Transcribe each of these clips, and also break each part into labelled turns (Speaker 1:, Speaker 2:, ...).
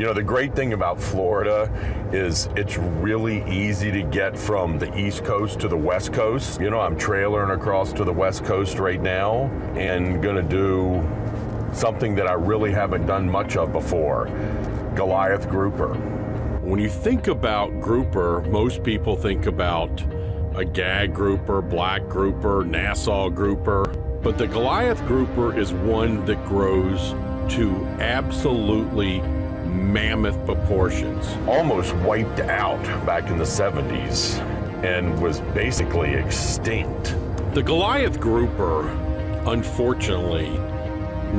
Speaker 1: You know, the great thing about Florida is it's really easy to get from the East Coast to the West Coast. You know, I'm trailering across to the West Coast right now and gonna do something that I really haven't done much of before, Goliath grouper.
Speaker 2: When you think about grouper, most people think about a gag grouper, black grouper, Nassau grouper, but the Goliath grouper is one that grows to absolutely mammoth proportions.
Speaker 1: Almost wiped out back in the 70s and was basically extinct.
Speaker 2: The Goliath grouper, unfortunately,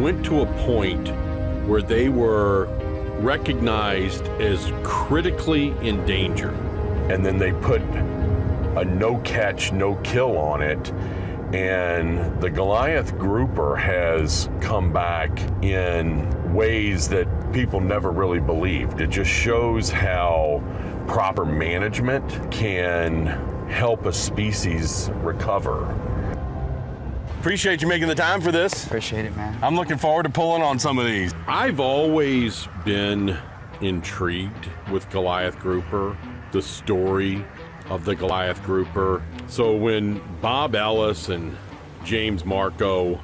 Speaker 2: went to a point where they were recognized as critically endangered.
Speaker 1: And then they put a no catch, no kill on it. And the Goliath grouper has come back in ways that people never really believed. It just shows how proper management can help a species recover. Appreciate you making the time for this.
Speaker 3: Appreciate it, man.
Speaker 1: I'm looking forward to pulling on some of these.
Speaker 2: I've always been intrigued with Goliath grouper, the story of the Goliath grouper. So when Bob Ellis and James Marco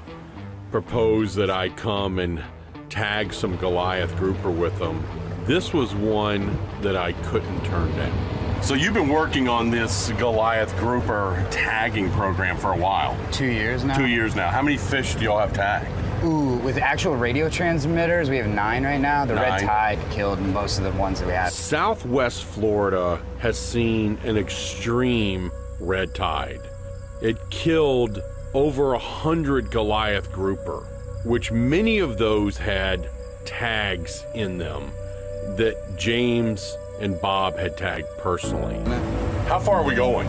Speaker 2: proposed that I come and tag some Goliath grouper with them, this was one that I couldn't turn down.
Speaker 1: So you've been working on this Goliath grouper tagging program for a while.
Speaker 3: 2 years now.
Speaker 1: 2 years now. How many fish do y'all have tagged?
Speaker 3: Ooh, with actual radio transmitters, we have 9 right now. The
Speaker 1: 9.
Speaker 3: red tide killed most of the ones that we had.
Speaker 2: Southwest Florida has seen an extreme red tide. It killed over 100 Goliath grouper, which many of those had tags in them that James and Bob had tagged personally.
Speaker 1: How far are we going?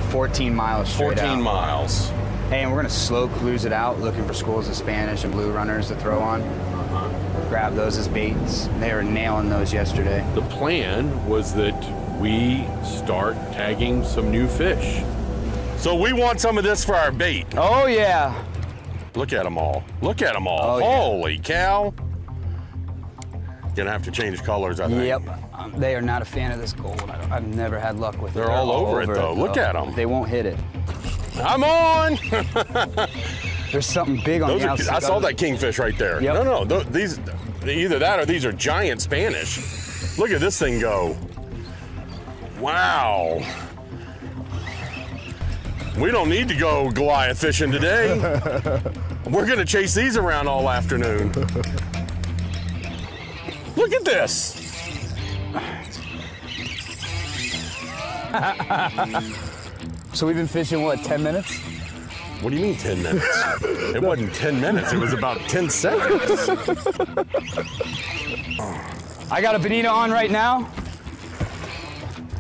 Speaker 3: 14 miles straight
Speaker 1: 14
Speaker 3: out.
Speaker 1: miles.
Speaker 3: Hey, and we're gonna slow cruise it out, looking for schools of Spanish and blue runners to throw on. Grab those as baits. They were nailing those yesterday.
Speaker 2: The plan was that we start tagging some new fish.
Speaker 1: So we want some of this for our bait.
Speaker 3: Oh yeah.
Speaker 1: Look at them all. Look at them all.
Speaker 3: Oh, yeah.
Speaker 1: Holy cow. Gonna have to change colors, I think.
Speaker 3: Yep. They are not a fan of this gold. I've never had luck with it.
Speaker 1: They're all over it, though. Look at them.
Speaker 3: They won't hit it.
Speaker 1: I'm on.
Speaker 3: There's something big on
Speaker 1: Those
Speaker 3: the
Speaker 1: are,
Speaker 3: outside.
Speaker 1: I saw that kingfish right there.
Speaker 3: Yep.
Speaker 1: No, these, either that or these are giant Spanish. Look at this thing go. Wow. We don't need to go Goliath fishing today. We're gonna chase these around all afternoon. Look at this.
Speaker 3: So we've been fishing, what, 10 minutes?
Speaker 1: What do you mean 10 minutes? It wasn't 10 minutes, it was about 10 seconds.
Speaker 3: I got a bonita on right now.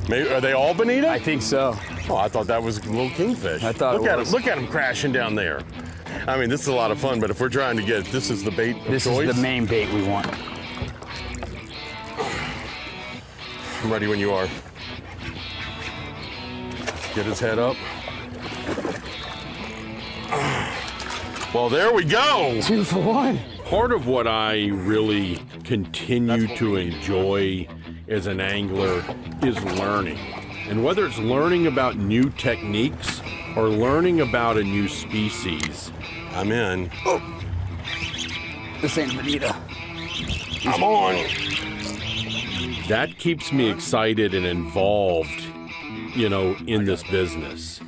Speaker 1: Maybe, are they all bonita?
Speaker 3: I think so.
Speaker 1: Oh, I thought that was a little kingfish.
Speaker 3: I thought
Speaker 1: look
Speaker 3: it
Speaker 1: at
Speaker 3: was.
Speaker 1: him, look at him crashing down there. I mean, this is a lot of fun, but if we're trying to get, this is the bait of
Speaker 3: This
Speaker 1: choice.
Speaker 3: is the main bait we want.
Speaker 1: I'm ready when you are. Get his head up. Well, there we go.
Speaker 3: 2 for 1.
Speaker 2: Part of what I really continue to enjoy as an angler is learning. And whether it's learning about new techniques or learning about a new species,
Speaker 1: I'm in.
Speaker 3: Oh. This ain't bonita.
Speaker 1: I'm on.
Speaker 2: that keeps me excited and involved, you know, in this business.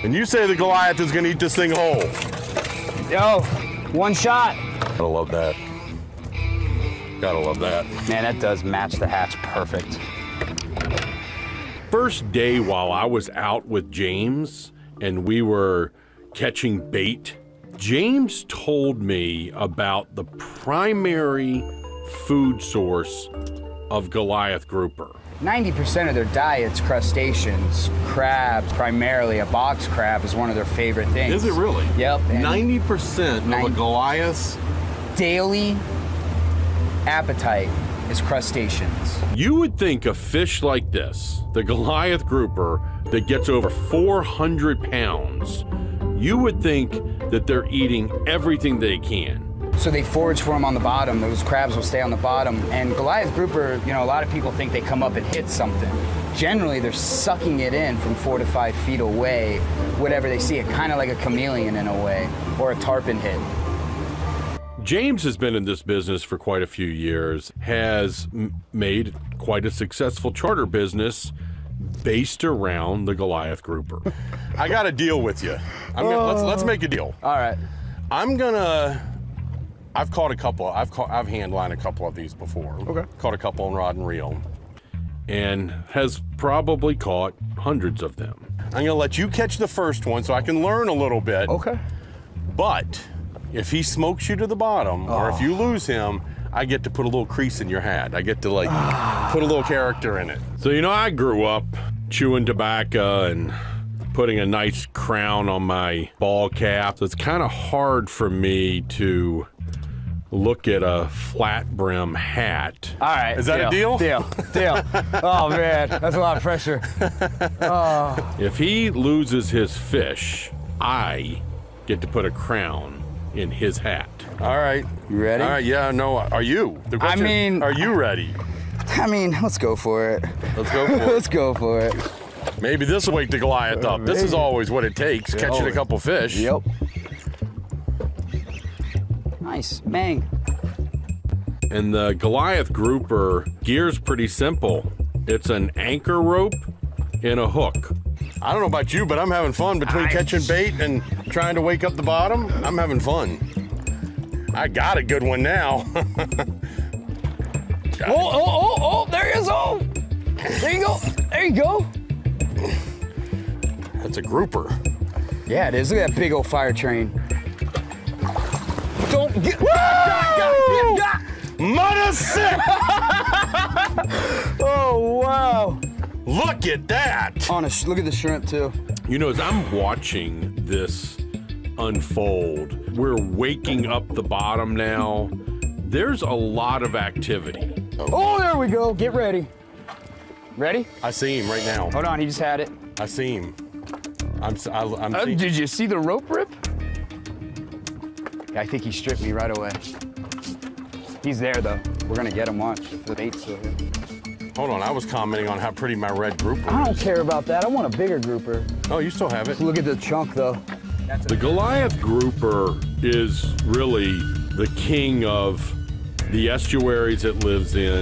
Speaker 1: And you say the Goliath is gonna eat this thing whole.
Speaker 3: Yo, 1 shot.
Speaker 1: Gotta love that. Gotta love that.
Speaker 3: Man, that does match the hatch perfect.
Speaker 2: First day while I was out with James and we were catching bait, James told me about the primary food source of Goliath grouper.
Speaker 3: 90% of their diet's crustaceans, crabs, primarily. A box crab is one of their favorite things.
Speaker 1: Is it really?
Speaker 3: Yep.
Speaker 1: 90% of a Goliath's
Speaker 3: daily appetite is crustaceans.
Speaker 2: You would think a fish like this, the Goliath grouper, that gets over 400 pounds, you would think that they're eating everything they can.
Speaker 3: So they forage for them on the bottom. Those crabs will stay on the bottom. And Goliath grouper, you know, a lot of people think they come up and hit something. Generally, they're sucking it in from 4 to 5 feet away, whatever they see it, kind of like a chameleon in a way, or a tarpon hit.
Speaker 2: James has been in this business for quite a few years, has made quite a successful charter business based around the Goliath grouper. I got a deal with you. Let's make a deal.
Speaker 3: All right.
Speaker 2: I've caught a couple. I've hand lined a couple of these before.
Speaker 3: Okay.
Speaker 2: Caught a couple on rod and reel, and has probably caught hundreds of them. I'm gonna let you catch the first one so I can learn a little bit.
Speaker 3: Okay.
Speaker 2: But if he smokes you to the bottom, or if you lose him, I get to put a little crease in your hat. I get to like put a little character in it. So, you know, I grew up chewing tobacco and putting a nice crown on my ball cap. So it's kind of hard for me to look at a flat brim hat.
Speaker 3: All right.
Speaker 2: Is that a deal?
Speaker 3: Deal. Oh, man, that's a lot of pressure.
Speaker 2: If he loses his fish, I get to put a crown in his hat. All right.
Speaker 3: You ready?
Speaker 2: All right, yeah, no, are you? The question, are you ready?
Speaker 3: I mean, let's go for it.
Speaker 2: Let's go for it.
Speaker 3: Let's go for it.
Speaker 2: Maybe this will wake the Goliath up. This is always what it takes, catching a couple fish.
Speaker 3: Yep. Nice, bang.
Speaker 2: And the Goliath grouper gear's pretty simple. It's an anchor rope and a hook. I don't know about you, but I'm having fun between catching bait and trying to wake up the bottom. I'm having fun. I got a good one now.
Speaker 3: Oh, there he is. Oh, there you go. There you go.
Speaker 2: That's a grouper.
Speaker 3: Yeah, it is. Look at that big old fire train. Don't get.
Speaker 2: Mother sick!
Speaker 3: Oh, wow.
Speaker 2: Look at that!
Speaker 3: Honest, look at the shrimp, too.
Speaker 2: You know, as I'm watching this unfold, we're waking up the bottom now. There's a lot of activity.
Speaker 3: Oh, there we go. Get ready. Ready?
Speaker 2: I see him right now.
Speaker 3: Hold on, he just had it.
Speaker 2: I see him. I'm
Speaker 3: did you see the rope rip? I think he stripped me right away. He's there, though. We're gonna get him, watch. The bait's still here.
Speaker 2: Hold on, I was commenting on how pretty my red grouper is.
Speaker 3: I don't care about that. I want a bigger grouper.
Speaker 2: Oh, you still have it.
Speaker 3: Look at the chunk, though.
Speaker 2: The Goliath grouper is really the king of the estuaries it lives in,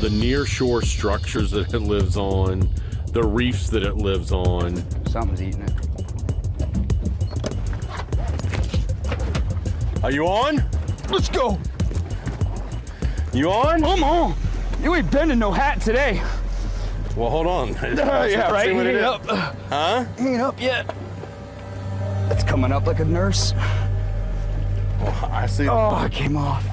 Speaker 2: the nearshore structures that it lives on, the reefs that it lives on.
Speaker 3: Something's eating it.
Speaker 2: Are you on?
Speaker 3: Let's go.
Speaker 2: You on?
Speaker 3: I'm on. You ain't bending no hat today.
Speaker 2: Well, hold on.
Speaker 3: Yeah, right.
Speaker 2: See what it is.
Speaker 3: Up.
Speaker 2: Huh?
Speaker 3: Ain't up yet. It's coming up like a nurse.
Speaker 2: Oh, I see.
Speaker 3: Oh, it came off.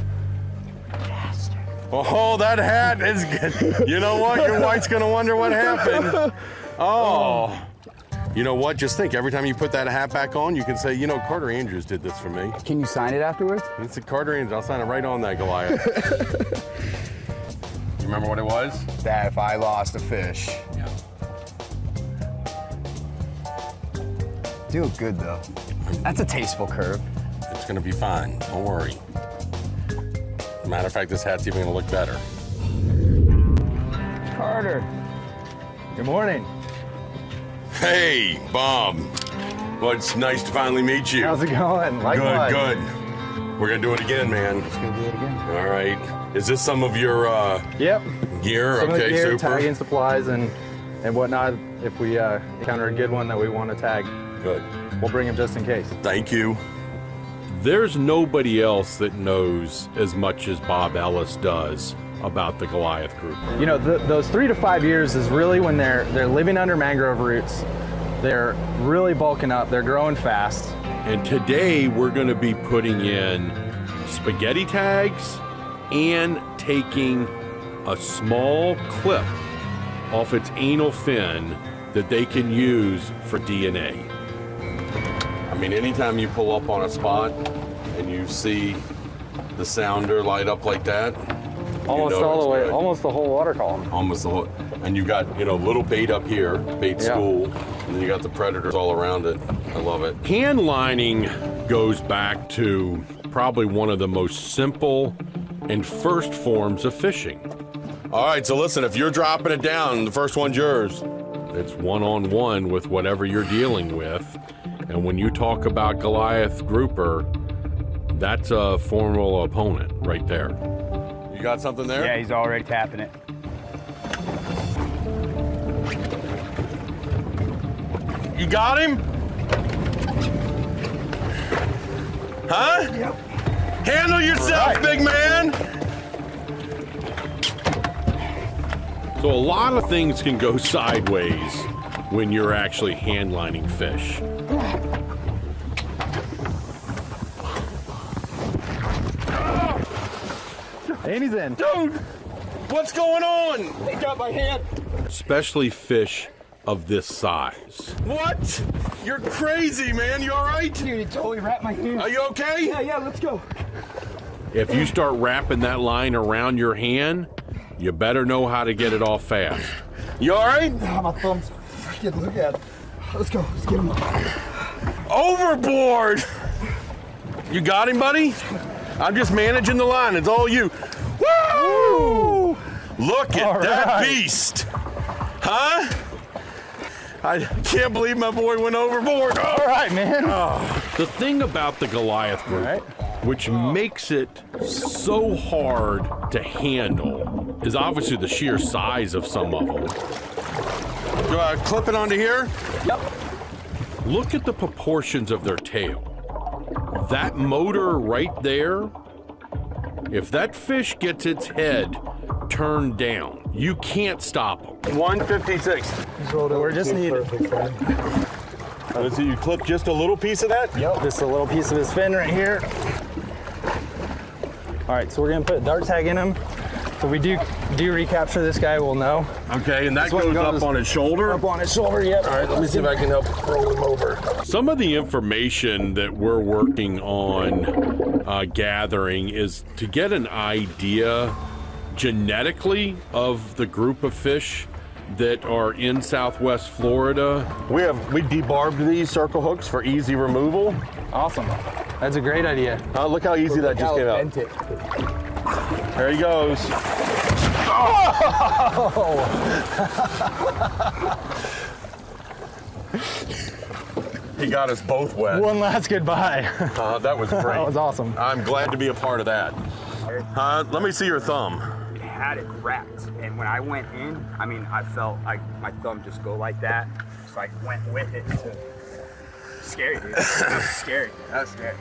Speaker 3: Bastard.
Speaker 2: Oh, that hat is good. You know what? Your wife's gonna wonder what happened. Oh. You know what? Just think, every time you put that hat back on, you can say, you know, Carter Andrius did this for me.
Speaker 3: Can you sign it afterwards?
Speaker 2: It's a Carter Andrius. I'll sign it right on that Goliath. You remember what it was?
Speaker 3: That if I lost a fish.
Speaker 2: Yeah.
Speaker 3: Do good, though. That's a tasteful curve.
Speaker 2: It's gonna be fine. Don't worry. Matter of fact, this hat's even gonna look better.
Speaker 3: Carter.
Speaker 4: Good morning.
Speaker 2: Hey, Bob. Well, it's nice to finally meet you.
Speaker 4: How's it going? Likewise.
Speaker 2: Good. We're gonna do it again, man.
Speaker 3: Let's go do it again.
Speaker 2: All right. Is this some of your
Speaker 4: Yep.
Speaker 2: gear?
Speaker 4: Some of the
Speaker 2: Okay,
Speaker 4: gear,
Speaker 2: super.
Speaker 4: tagging supplies and whatnot. If we encounter a good one that we want to tag,
Speaker 2: Good.
Speaker 4: we'll bring him just in case.
Speaker 2: Thank you. There's nobody else that knows as much as Bob Ellis does about the Goliath group.
Speaker 4: You know, those 3 to 5 years is really when they're living under mangrove roots. They're really bulking up. They're growing fast.
Speaker 2: And today we're going to be putting in spaghetti tags and taking a small clip off its anal fin that they can use for DNA. I mean, anytime you pull up on a spot and you see the sounder light up like that,
Speaker 4: Almost all the way, almost the whole water column.
Speaker 2: almost the whole, and you got, you know, little bait up here, bait
Speaker 4: Yeah.
Speaker 2: school, and then you got the predators all around it. I love it. Hand lining goes back to probably one of the most simple and first forms of fishing.
Speaker 5: All right, so listen, if you're dropping it down, the first one's yours.
Speaker 2: It's one-on-one with whatever you're dealing with. And when you talk about Goliath grouper, that's a formidable opponent right there.
Speaker 5: You got something there?
Speaker 3: Yeah, he's already tapping it.
Speaker 5: You got him? Huh?
Speaker 3: Yep.
Speaker 5: Handle yourself, big man!
Speaker 2: So a lot of things can go sideways when you're actually handlining fish.
Speaker 4: And he's in.
Speaker 5: Dude, what's going on?
Speaker 3: He got my hand.
Speaker 2: Especially fish of this size.
Speaker 5: What? You're crazy, man. You all right?
Speaker 3: Dude, he totally wrapped my hand.
Speaker 5: Are you okay?
Speaker 3: Yeah, let's go.
Speaker 2: If you start wrapping that line around your hand, you better know how to get it off fast.
Speaker 5: You all right?
Speaker 3: Oh, my thumb's freaking, look at it. Let's go, let's get him.
Speaker 5: Overboard! You got him, buddy? I'm just managing the line. It's all you. Woo! Look at that beast. Huh? I can't believe my boy went overboard.
Speaker 4: All right, man.
Speaker 2: The thing about the Goliath group, which makes it so hard to handle, is obviously the sheer size of some of them.
Speaker 5: Do I clip it onto here?
Speaker 3: Yep.
Speaker 2: Look at the proportions of their tail. That motor right there, if that fish gets its head turned down, you can't stop them.
Speaker 5: 156.
Speaker 4: We're just needed.
Speaker 5: So you clip just a little piece of that?
Speaker 4: Yep, just a little piece of his fin right here. All right, so we're gonna put a dart tag in him. So we do recapture this guy, we'll know.
Speaker 5: Okay, and that
Speaker 4: This one
Speaker 5: goes
Speaker 4: goes
Speaker 5: up on his shoulder?
Speaker 4: Up on his shoulder, yep.
Speaker 5: All right, let me see if I can help roll him over.
Speaker 2: Some of the information that we're working on gathering is to get an idea genetically of the group of fish that are in Southwest Florida.
Speaker 5: We debarbed these circle hooks for easy removal.
Speaker 4: Awesome. That's a great idea.
Speaker 5: Look how easy that just came out. There he goes. He got us both wet.
Speaker 4: One last goodbye.
Speaker 5: That was great.
Speaker 4: That was awesome.
Speaker 5: I'm glad to be a part of that. Let me see your thumb.
Speaker 3: It had it wrapped, and when I went in, I mean, I felt like my thumb just go like that. So I went with it. Scary, dude. That was scary. That was scary.